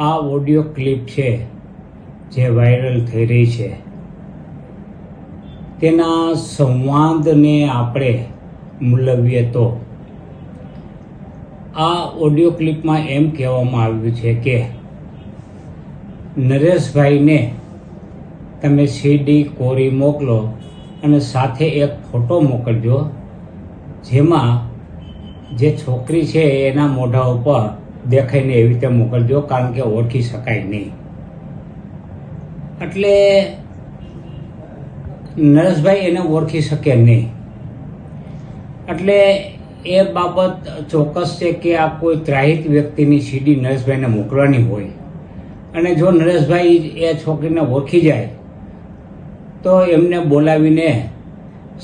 આ audio clip છે જે વાયરલ થઈ રહી છે તેના સંવાદને આપણે મૂલવીએ તો આ ઓડિયો ક્લિપમાં એમ કહેવામાં આવ્યું છે કે નરેશભાઈને તમે સીડી કોરી મોકલો અને સાથે એક ફોટો મોકલજો જેમાં જે છોકરી છે એના મોઢા ઉપર દેખાઈને એવી રીતે મોકલજો, કારણ કે ઓળખી શકાય નહીં. એટલે નરેશભાઈ એને ઓળખી શકે નહીં. એટલે એ બાબત ચોક્કસ છે કે આ કોઈ ત્રાહિત વ્યક્તિની સીડી નરેશભાઈને મોકલવાની હોય અને જો નરેશભાઈ એ છોકરીને ઓળખી જાય તો એમને બોલાવીને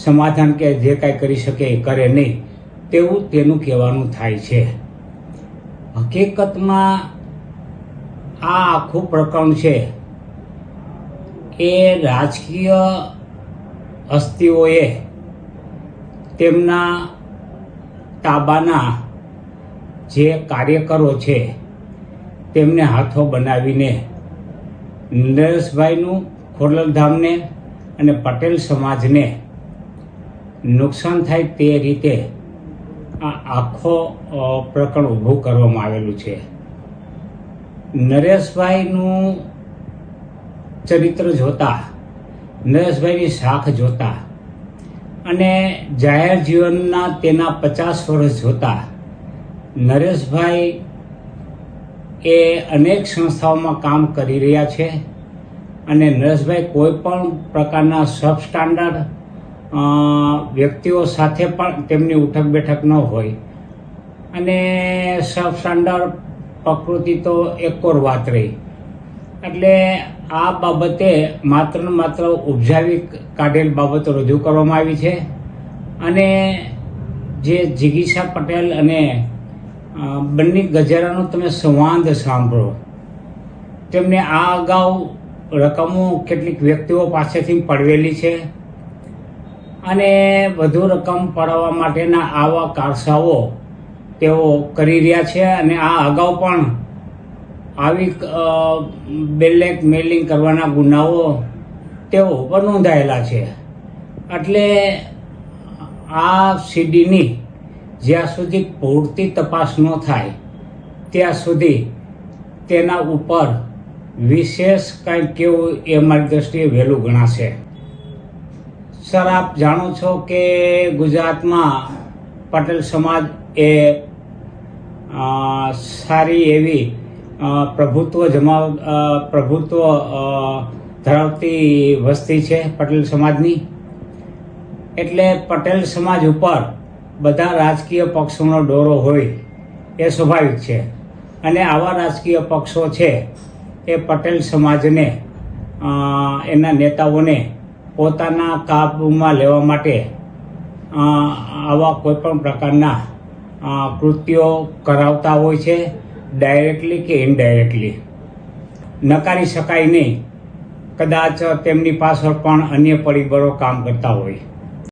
સમાધાન કે જે કાંઈ કરી શકે એ કરે નહીં તેવું તેનું કહેવાનું થાય છે. હકીકતમાં આ આખું પ્રકરણ છે એ રાજકીય હસ્તીઓએ તેમના તાબાના જે કાર્યકરો છે તેમને હાથો બનાવીને નરેશભાઈનું ખોડલધામને અને પટેલ સમાજને નુકસાન થાય તે રીતે આ આખો પ્રકરણ ઊભું કરવામાં આવેલું છે. નરેશભાઈનું ચરિત્ર જોતા, નરેશભાઈની શાખ જોતા અને જાહેર જીવનના તેના 50 વર્ષ જોતા નરેશભાઈ એ અનેક સંસ્થાઓમાં કામ કરી રહ્યા છે અને નરેશભાઈ કોઈ પણ પ્રકારના સબસ્ટાન્ડર્ડ વ્યક્તિઓ સાથે પણ તેમની ઉઠક બેઠક ન હોય અને સબસ્ટાન્ડર્ડ પ્રકૃતિ તો એકોર વાત રહી. એટલે આ બાબતે માત્ર ને માત્ર ઉપજાવી કાઢેલ બાબતો રજૂ કરવામાં આવી છે અને જે જિગીષા પટેલ અને બંને ગજેરાનો તમે સંવાદ સાંભળો, તેમને આ અગાઉ રકમો કેટલીક વ્યક્તિઓ પાસેથી પડવેલી છે અને વધુ રકમ પડાવવા માટેના આવા કારસાઓ તેઓ કરી રહ્યા છે અને આ અગાઉ પણ આવી બ્લેકમેલિંગ કરવાના ગુનાઓ તેઓ ઉપર નોંધાયેલા છે. એટલે આ સીડીની જ્યાં સુધી પૂરતી તપાસ ન થાય ત્યાં સુધી તેના ઉપર વિશેષ કંઈક કેવું એ મારી દ્રષ્ટિએ વહેલું ગણાશે. સર, આપ જાણો છો કે ગુજરાતમાં પટેલ સમાજ એ સારી એવી પ્રભુત્વ ધરાવતી વસ્તી છે પટેલ સમાજની. એટલે પટેલ સમાજ ઉપર બધા રાજકીય પક્ષોનો ડોરો હોય એ સ્વાભાવિક છે અને આવા રાજકીય પક્ષો છે એ પટેલ સમાજને એના નેતાઓને પોતાના કાબૂમાં લેવા માટે આવા કોઈ પણ પ્રકારના કૃત્યો કરાવતા હોય છે, ડાયરેક્ટલી કે ઇનડાયરેક્ટલી. નકારી શકાય નહીં, કદાચ તેમની પાછળ પણ અન્ય પરિબળો કામ કરતા હોય.